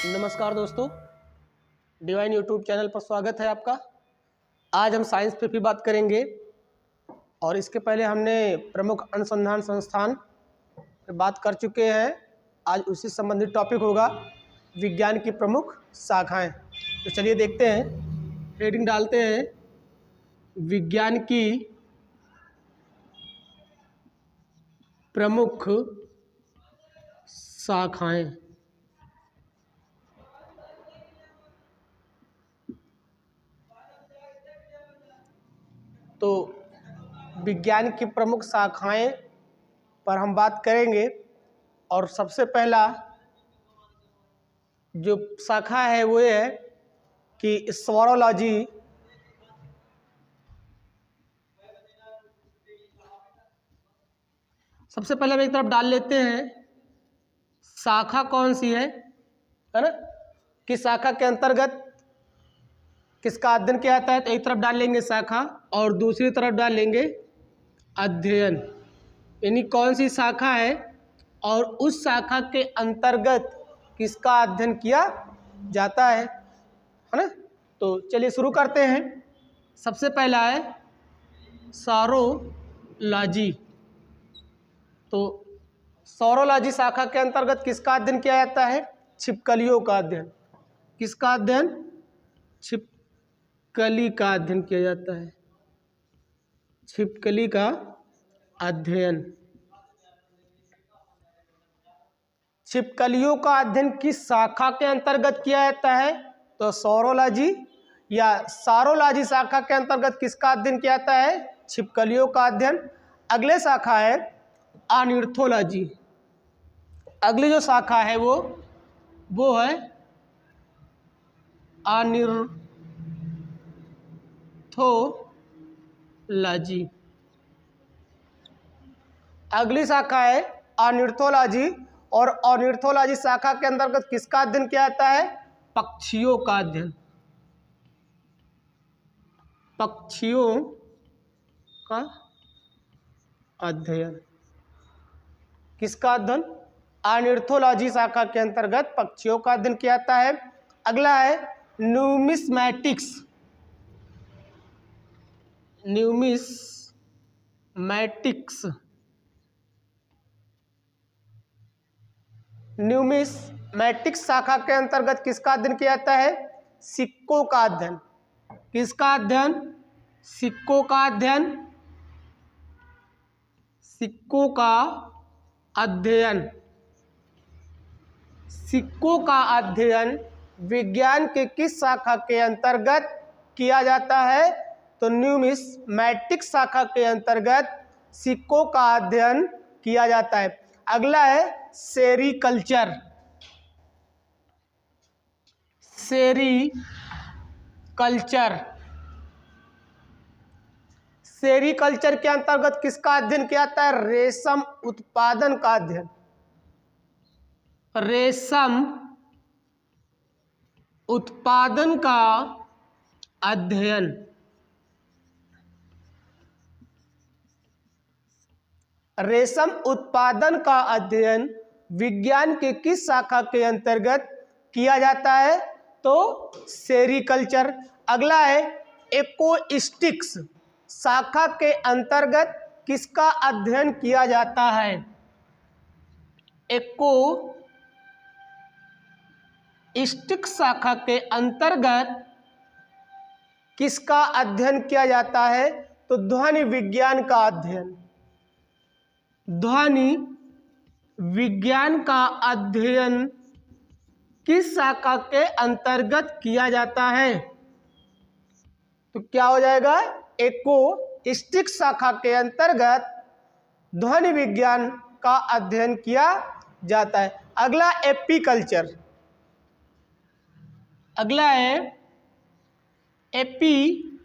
नमस्कार दोस्तों, divine YouTube channel पर स्वागत है आपका। आज हम साइंस पे भी बात करेंगे और इसके पहले हमने प्रमुख अनुसंधान संस्थान पे बात कर चुके हैं। आज उसी संबंधित टॉपिक होगा विज्ञान की प्रमुख शाखाएं। तो चलिए देखते हैं, हेडिंग डालते हैं विज्ञान की प्रमुख शाखाएं। तो विज्ञान की प्रमुख शाखाएं पर हम बात करेंगे और सबसे पहला जो शाखा है वो ये है कि स्वरोलॉजी। सबसे पहले हम एक तरफ डाल लेते हैं शाखा कौन सी है ना, किस शाखा के अंतर्गत किसका अध्ययन किया जाता है। तो एक तरफ डाल लेंगे शाखा और दूसरी तरफ डाल लेंगे अध्ययन, यानी कौन सी शाखा है और उस शाखा के अंतर्गत किसका अध्ययन किया जाता है ना। तो चलिए शुरू करते हैं। सबसे पहला है सौरोलॉजी। तो सौरोलॉजी शाखा के अंतर्गत किसका अध्ययन किया जाता है? छिपकलियों का अध्ययन। किसका अध्ययन? छिपकली का अध्ययन किया जाता है। छिपकली का अध्ययन। छिपकलियों का अध्ययन किस शाखा के अंतर्गत किया जाता है? तो सौरोलॉजी या सारोलॉजी शाखा के अंतर्गत किसका अध्ययन किया जाता है? छिपकलियों का अध्ययन। अगले शाखा है ऑर्निथोलॉजी। अगली जो शाखा है वो है ऑर्निथोलॉजी। अगली शाखा है ऑर्निथोलॉजी और ऑर्निथोलॉजी शाखा के अंतर्गत किसका अध्ययन किया जाता है? पक्षियों का अध्ययन। पक्षियों का अध्ययन। किसका अध्ययन? ऑर्निथोलॉजी शाखा के अंतर्गत पक्षियों का अध्ययन किया जाता है। अगला है न्यूमिस्मैटिक्स। न्यूमिस्मैटिक्स। न्यूमिस्मैटिक्स शाखा के अंतर्गत किसका अध्ययन किया जाता है? सिक्कों का अध्ययन। किसका अध्ययन? सिक्कों का अध्ययन। सिक्कों का अध्ययन। सिक्कों का अध्ययन विज्ञान के किस शाखा के अंतर्गत किया जाता है? तो न्यूमिस्मैटिक्स शाखा के अंतर्गत सिक्कों का अध्ययन किया जाता है। अगला है सेरीकल्चर। सेरीकल्चर। सेरीकल्चर के अंतर्गत किसका अध्ययन किया जाता है? रेशम उत्पादन का अध्ययन। रेशम उत्पादन का अध्ययन। रेशम उत्पादन का अध्ययन विज्ञान के किस शाखा के अंतर्गत किया जाता है? तो सेरीकल्चर। अगला है एक्वास्टिक्स शाखा के अंतर्गत किसका अध्ययन किया जाता है? एक्वास्टिक्स शाखा के अंतर्गत किसका अध्ययन किया जाता है? तो ध्वनि विज्ञान का अध्ययन। ध्वनि विज्ञान का अध्ययन किस शाखा के अंतर्गत किया जाता है? तो क्या हो जाएगा? एक्वास्टिक्स शाखा के अंतर्गत ध्वनि विज्ञान का अध्ययन किया जाता है। अगला एपीकल्चर। अगला है एपीकल्चर।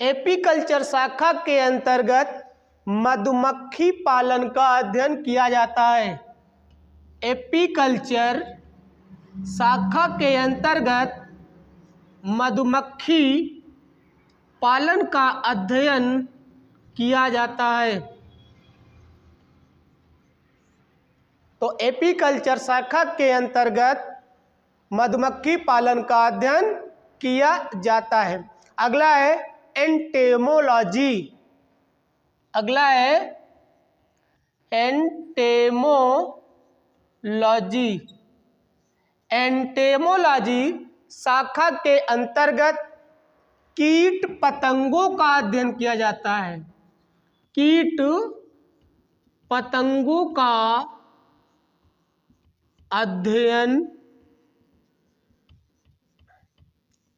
एपीकल्चर शाखा के अंतर्गत मधुमक्खी पालन का अध्ययन किया जाता है। एपीकल्चर शाखा के अंतर्गत मधुमक्खी पालन का अध्ययन किया जाता है। तो एपीकल्चर शाखा के अंतर्गत मधुमक्खी पालन का अध्ययन किया जाता है। अगला है एंटेमोलॉजी। अगला है एंटेमोलॉजी। एंटेमोलॉजी शाखा के अंतर्गत कीट पतंगों का अध्ययन किया जाता है। कीट पतंगों का अध्ययन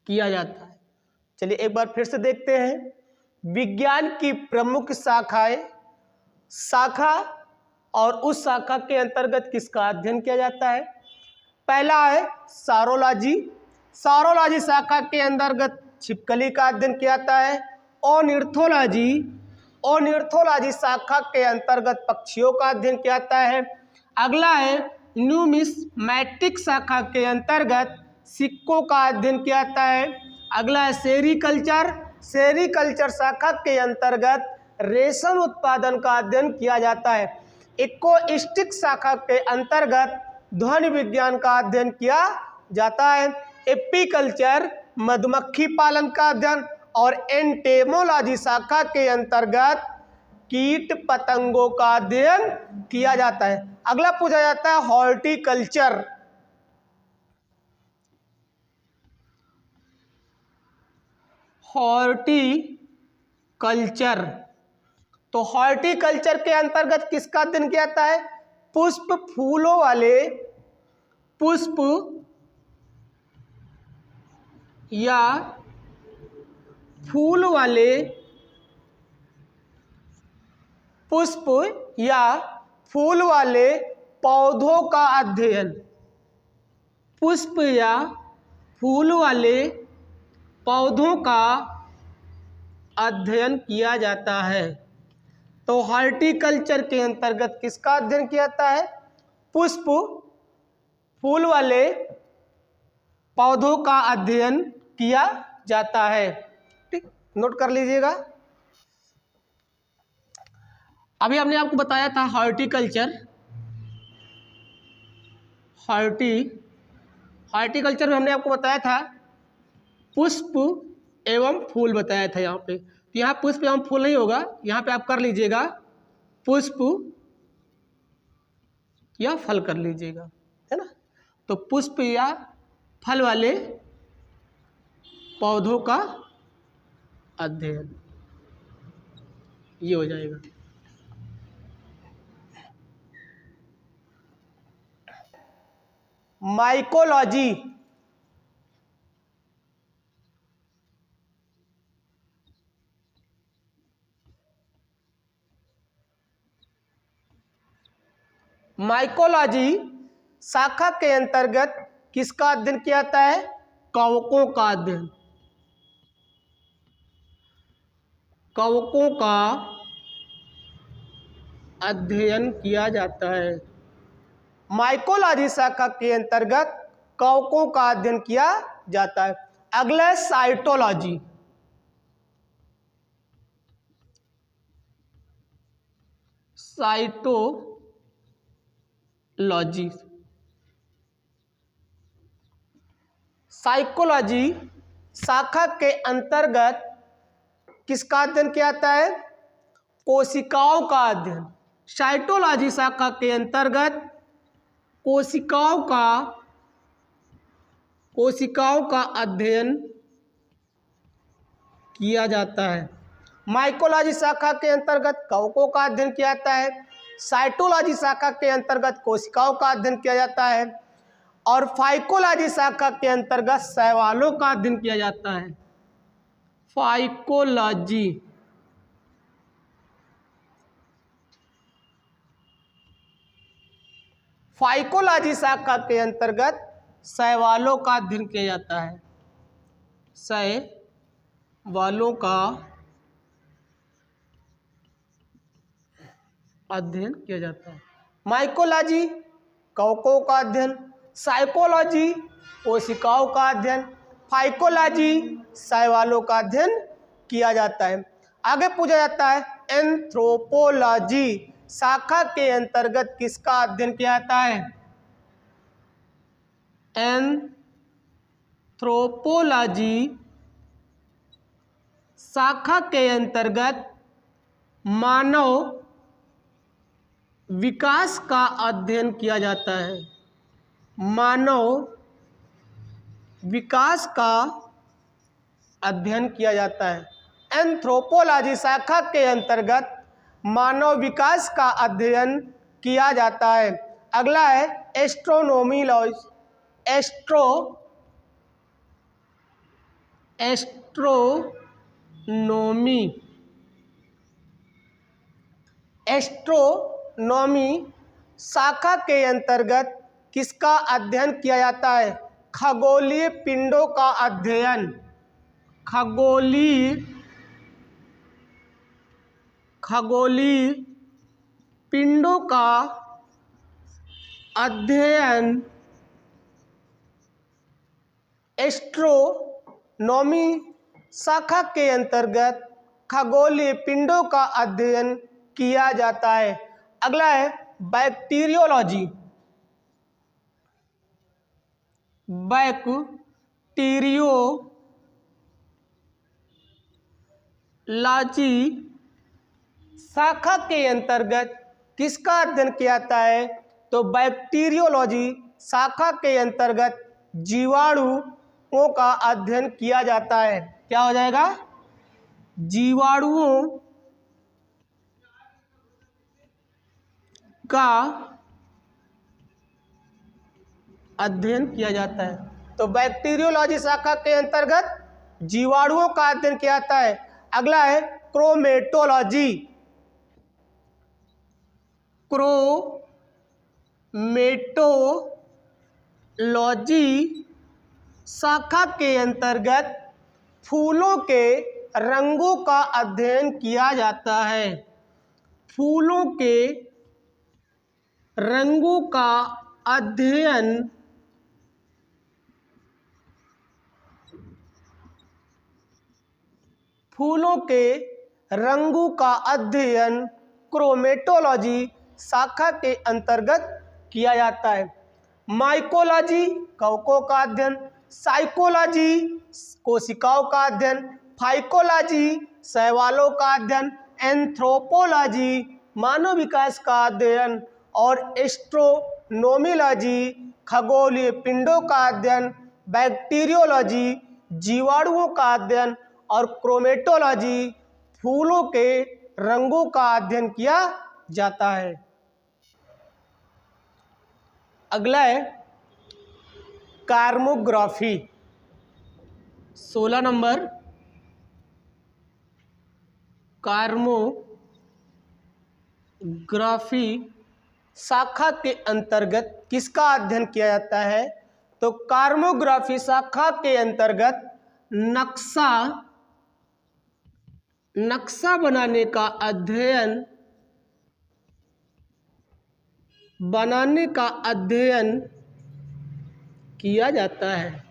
किया जाता है। चलिए एक बार फिर से देखते हैं। विज्ञान की प्रमुख शाखाएं, शाखा और उस शाखा के अंतर्गत किसका अध्ययन किया जाता है। पहला है सारोलॉजी। सारोलॉजी शाखा के अंतर्गत छिपकली का अध्ययन किया जाता है। ऑर्निथोलॉजी, ऑर्निथोलॉजी शाखा के अंतर्गत पक्षियों का अध्ययन किया जाता है। अगला है न्यूमिस्मैटिक शाखा के अंतर्गत सिक्कों का अध्ययन किया जाता है। अगला है सेरीकल्चर। सेरीकल्चर शाखा के अंतर्गत रेशम उत्पादन का अध्ययन किया जाता है। इकोस्टिक शाखा के अंतर्गत ध्वनि विज्ञान का अध्ययन किया जाता है। एपीकल्चर मधुमक्खी पालन का अध्ययन और एंटेमोलॉजी शाखा के अंतर्गत कीट पतंगों का अध्ययन किया जाता है। अगला पूछा जाता है हॉर्टिकल्चर। हॉर्टिकल्चर, तो हॉर्टिकल्चर के अंतर्गत किसका अध्ययन किया जाता है। पुष्प फूलों वाले, पुष्प या फूल वाले, पुष्प या फूल वाले पौधों का अध्ययन। पुष्प या फूल वाले पौधों का अध्ययन किया जाता है। तो हॉर्टिकल्चर के अंतर्गत किसका अध्ययन किया जाता है। पुष्प फूल वाले पौधों का अध्ययन किया जाता है। ठीक, नोट कर लीजिएगा। अभी हमने आपको बताया था हॉर्टिकल्चर, हॉर्टिकल्चर में हमने आपको बताया था पुष्प एवं फूल बताया था यहाँ पे। तो यहाँ पुष्प एवं फूल नहीं होगा, यहाँ पे आप कर लीजिएगा पुष्प या फल कर लीजिएगा, है ना। तो पुष्प या फल वाले पौधों का अध्ययन, ये हो जाएगा। माइकोलॉजी। माइकोलॉजी शाखा के अंतर्गत किसका अध्ययन किया जाता है। कवकों का अध्ययन, कवकों का अध्ययन किया जाता है। माइकोलॉजी शाखा के अंतर्गत कवकों का अध्ययन किया जाता है। अगला है साइटोलॉजी। साइटोलॉजी, साइकोलॉजी शाखा के अंतर्गत किसका अध्ययन किया जाता है। कोशिकाओं का अध्ययन। साइटोलॉजी शाखा के अंतर्गत कोशिकाओं का अध्ययन किया जाता है। माइकोलॉजी शाखा के अंतर्गत कवकों का अध्ययन किया जाता है। साइटोलॉजी शाखा के अंतर्गत कोशिकाओं का अध्ययन किया जाता है और फाइकोलॉजी शाखा के अंतर्गत शैवालों का अध्ययन किया जाता है। फाइकोलॉजी, फाइकोलॉजी शाखा के अंतर्गत शैवालों का अध्ययन किया जाता है। शैवालों का अध्ययन किया जाता है। माइकोलॉजी कवकों का अध्ययन, साइकोलॉजी कोशिकाओं का अध्ययन, फाइकोलॉजी शैवालों का अध्ययन किया जाता है। आगे पूछा जाता है एंथ्रोपोलॉजी। शाखा के अंतर्गत किसका अध्ययन किया जाता है? एंथ्रोपोलॉजी शाखा के अंतर्गत मानव विकास का अध्ययन किया जाता है। मानव विकास का अध्ययन किया जाता है। एंथ्रोपोलॉजी शाखा के अंतर्गत मानव विकास का अध्ययन किया जाता है। अगला है एस्ट्रोनॉमी शाखा के अंतर्गत किसका अध्ययन किया जाता है? खगोलीय पिंडों का अध्ययन। खगोलीय पिंडों का अध्ययन एस्ट्रोनॉमी शाखा के अंतर्गत खगोलीय पिंडों का अध्ययन किया जाता है। अगला है बैक्टीरियोलॉजी। बैक्टीरियोलॉजी शाखा के अंतर्गत किसका अध्ययन किया जाता है? तो बैक्टीरियोलॉजी शाखा के अंतर्गत जीवाणुओं का अध्ययन किया जाता है। क्या हो जाएगा? जीवाणुओं का अध्ययन किया जाता है। तो बैक्टीरियोलॉजी शाखा के अंतर्गत जीवाणुओं का अध्ययन किया जाता है। अगला है क्रोमेटोलॉजी। क्रोमेटोलॉजी शाखा के अंतर्गत फूलों के रंगों का अध्ययन किया जाता है। फूलों के रंगों का अध्ययन क्रोमेटोलॉजी शाखा के अंतर्गत किया जाता है। माइकोलॉजी कवकों का अध्ययन, साइकोलॉजी कोशिकाओं का अध्ययन, फाइकोलॉजी शैवालों का अध्ययन, एंथ्रोपोलॉजी मानव विकास का अध्ययन और एस्ट्रोनोमिलॉजी खगोलीय पिंडों का अध्ययन, बैक्टीरियोलॉजी जीवाणुओं का अध्ययन और क्रोमेटोलॉजी फूलों के रंगों का अध्ययन किया जाता है। अगला है कार्मोग्राफी। 16 नंबर कार्मोग्राफी शाखा के अंतर्गत किसका अध्ययन किया जाता है? तो कार्मोग्राफी शाखा के अंतर्गत नक्शा बनाने का अध्ययन किया जाता है।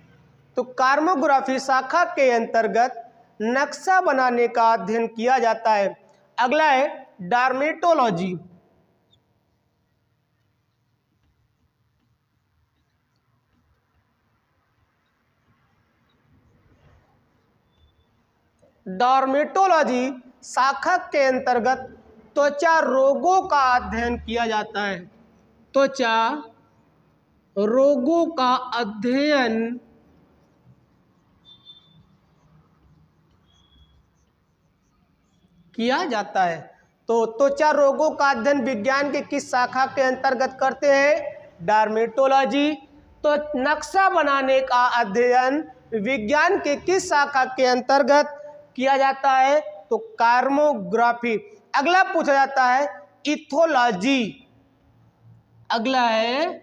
तो कार्मोग्राफी शाखा के अंतर्गत नक्शा बनाने का अध्ययन किया जाता है। अगला है डर्मेटोलॉजी। डर्मेटोलॉजी शाखा के अंतर्गत त्वचा रोगों का अध्ययन किया जाता है। त्वचा रोगों का अध्ययन किया जाता है। तो त्वचा रोगों का अध्ययन विज्ञान के किस शाखा के अंतर्गत करते हैं? डर्मेटोलॉजी। तो नक्शा बनाने का अध्ययन विज्ञान के किस शाखा के अंतर्गत किया जाता है? तो कार्मोग्राफी। अगला पूछा जाता है इथोलॉजी। अगला है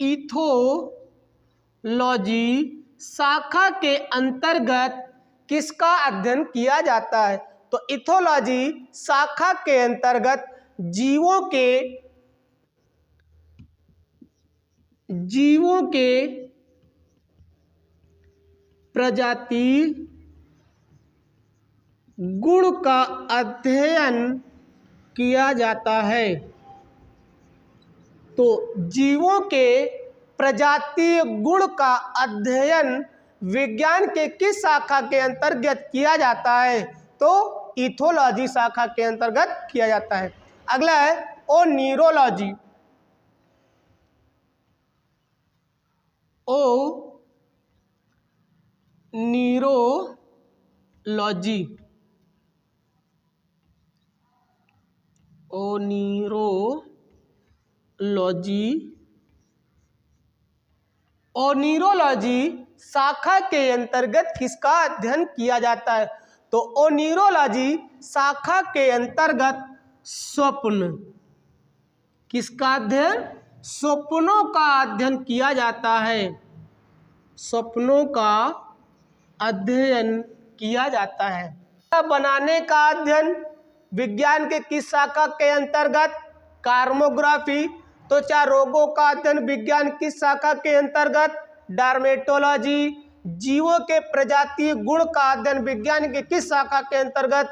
इथोलॉजी शाखा के अंतर्गत किसका अध्ययन किया जाता है? तो इथोलॉजी शाखा के अंतर्गत जीवों के प्रजाति गुण का अध्ययन किया जाता है। तो जीवों के प्रजातीय गुण का अध्ययन विज्ञान के किस शाखा के अंतर्गत किया जाता है? तो इथोलॉजी शाखा के अंतर्गत किया जाता है। अगला है ओनिरोलॉजी। ओनिरोलॉजी, ओनिरोलॉजी शाखा के अंतर्गत किसका अध्ययन किया जाता है? तो ओनिरोलॉजी शाखा के अंतर्गत स्वप्न, किसका अध्ययन? स्वप्नों का अध्ययन किया जाता है। स्वप्नों का अध्ययन किया जाता है। बनाने का अध्ययन विज्ञान के किस शाखा के अंतर्गत? कार्मोग्राफी। त्वचा रोगों का अध्ययन विज्ञान किस शाखा के अंतर्गत? डर्मेटोलॉजी। जीवों के प्रजातीय गुण का अध्ययन विज्ञान के किस शाखा के अंतर्गत?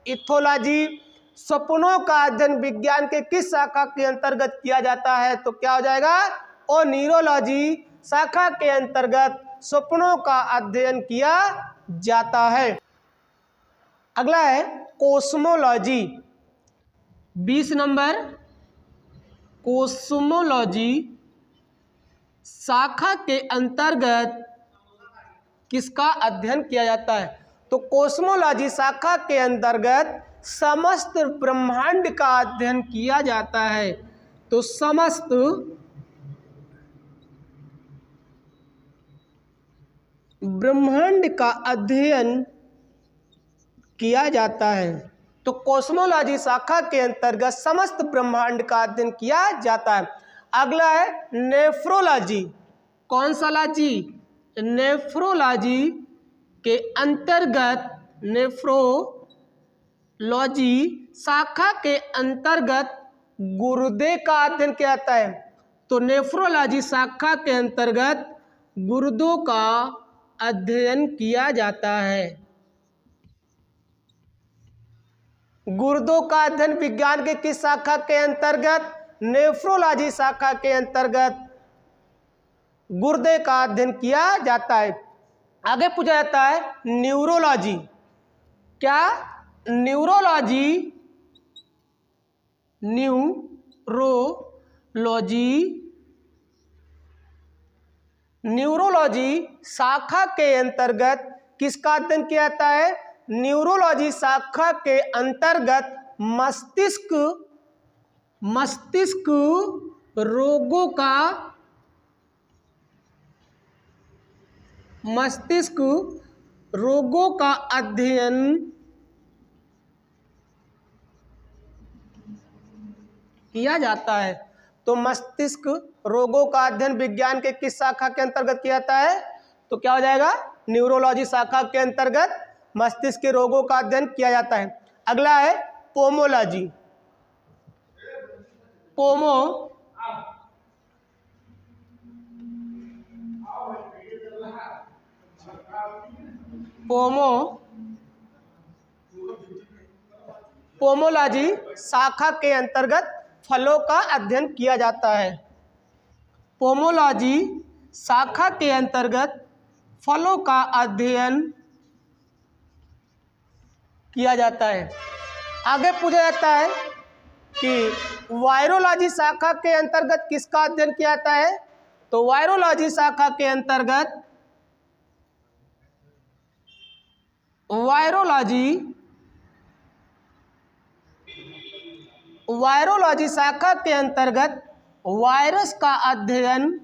इथोलॉजी। स्वप्नों का अध्ययन विज्ञान के किस शाखा के अंतर्गत किया जाता है? तो क्या हो जाएगा? ओनिरोलॉजी शाखा के अंतर्गत स्वप्नों का अध्ययन किया जाता है। अगला है कोस्मोलॉजी। 20 नंबर, कोस्मोलॉजी शाखा के अंतर्गत किसका अध्ययन किया जाता है? तो कोस्मोलॉजी शाखा के अंतर्गत समस्त ब्रह्मांड का अध्ययन किया जाता है। तो समस्त ब्रह्मांड का अध्ययन किया जाता है। तो कोस्मोलॉजी शाखा के अंतर्गत समस्त ब्रह्मांड का अध्ययन किया जाता है। अगला है नेफ्रोलॉजी। कौन सा लॉजी? नेफ्रोलॉजी के अंतर्गत, नेफ्रोलॉजी शाखा के अंतर्गत गुर्दे का अध्ययन किया जाता है। तो नेफ्रोलॉजी शाखा के अंतर्गत गुर्दों का अध्ययन किया जाता है। गुर्दों का अध्ययन विज्ञान के किस शाखा के अंतर्गत? नेफ्रोलॉजी शाखा के अंतर्गत गुर्दे का अध्ययन किया जाता है। आगे पूछा जाता है न्यूरोलॉजी। क्या? न्यूरोलॉजी, न्यूरोलॉजी शाखा के अंतर्गत किसका अध्ययन किया जाता है? न्यूरोलॉजी शाखा के अंतर्गत मस्तिष्क रोगों का अध्ययन किया जाता है। तो मस्तिष्क रोगों का अध्ययन विज्ञान के किस शाखा के अंतर्गत किया जाता है? तो क्या हो जाएगा? न्यूरोलॉजी शाखा के अंतर्गत मस्तिष्क के रोगों का अध्ययन किया जाता है। अगला है पोमोलॉजी। पोमोलॉजी शाखा के अंतर्गत फलों का अध्ययन किया जाता है। पोमोलॉजी शाखा के अंतर्गत फलों का अध्ययन किया जाता है। आगे पूछा जाता है कि वायरोलॉजी शाखा के अंतर्गत किसका अध्ययन किया जाता है? तो वायरोलॉजी शाखा के अंतर्गत वायरोलॉजी शाखा के अंतर्गत वायरस का अध्ययन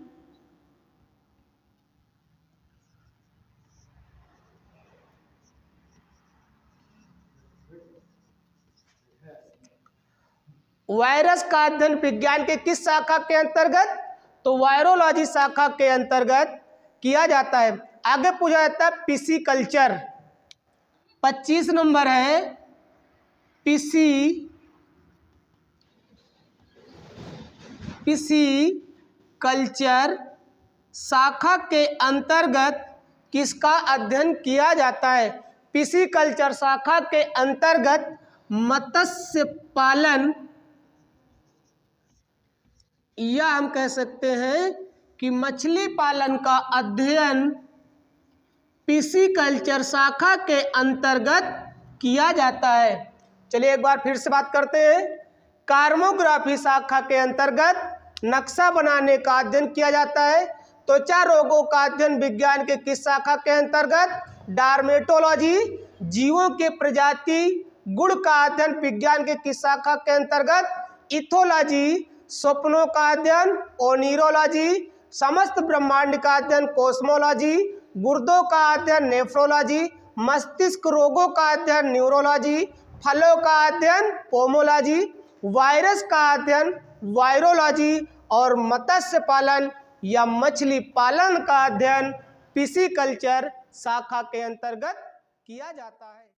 विज्ञान के किस शाखा के अंतर्गत? तो वायरोलॉजी शाखा के अंतर्गत किया जाता है। आगे पूछा जाता है पिसिकल्चर। 25 नंबर है पिसिकल्चर शाखा के अंतर्गत किसका अध्ययन किया जाता है? पिसिकल्चर शाखा के अंतर्गत मत्स्य पालन, या हम कह सकते हैं कि मछली पालन का अध्ययन पिसीकल्चर शाखा के अंतर्गत किया जाता है। चलिए एक बार फिर से बात करते हैं। कार्मोग्राफी शाखा के अंतर्गत नक्शा बनाने का अध्ययन किया जाता है। त्वचा रोगों का अध्ययन विज्ञान के किस शाखा के अंतर्गत? डार्मेटोलॉजी। जीवों के प्रजाति गुण का अध्ययन विज्ञान के किस शाखा के अंतर्गत? इथोलॉजी। स्वप्नों का अध्ययन ओनिरोलॉजी। समस्त ब्रह्मांड का अध्ययन कोस्मोलॉजी। गुर्दों का अध्ययन नेफ्रोलॉजी। मस्तिष्क रोगों का अध्ययन न्यूरोलॉजी। फलों का अध्ययन पोमोलॉजी। वायरस का अध्ययन वायरोलॉजी। और मत्स्य पालन या मछली पालन का अध्ययन पिसीकल्चर शाखा के अंतर्गत किया जाता है।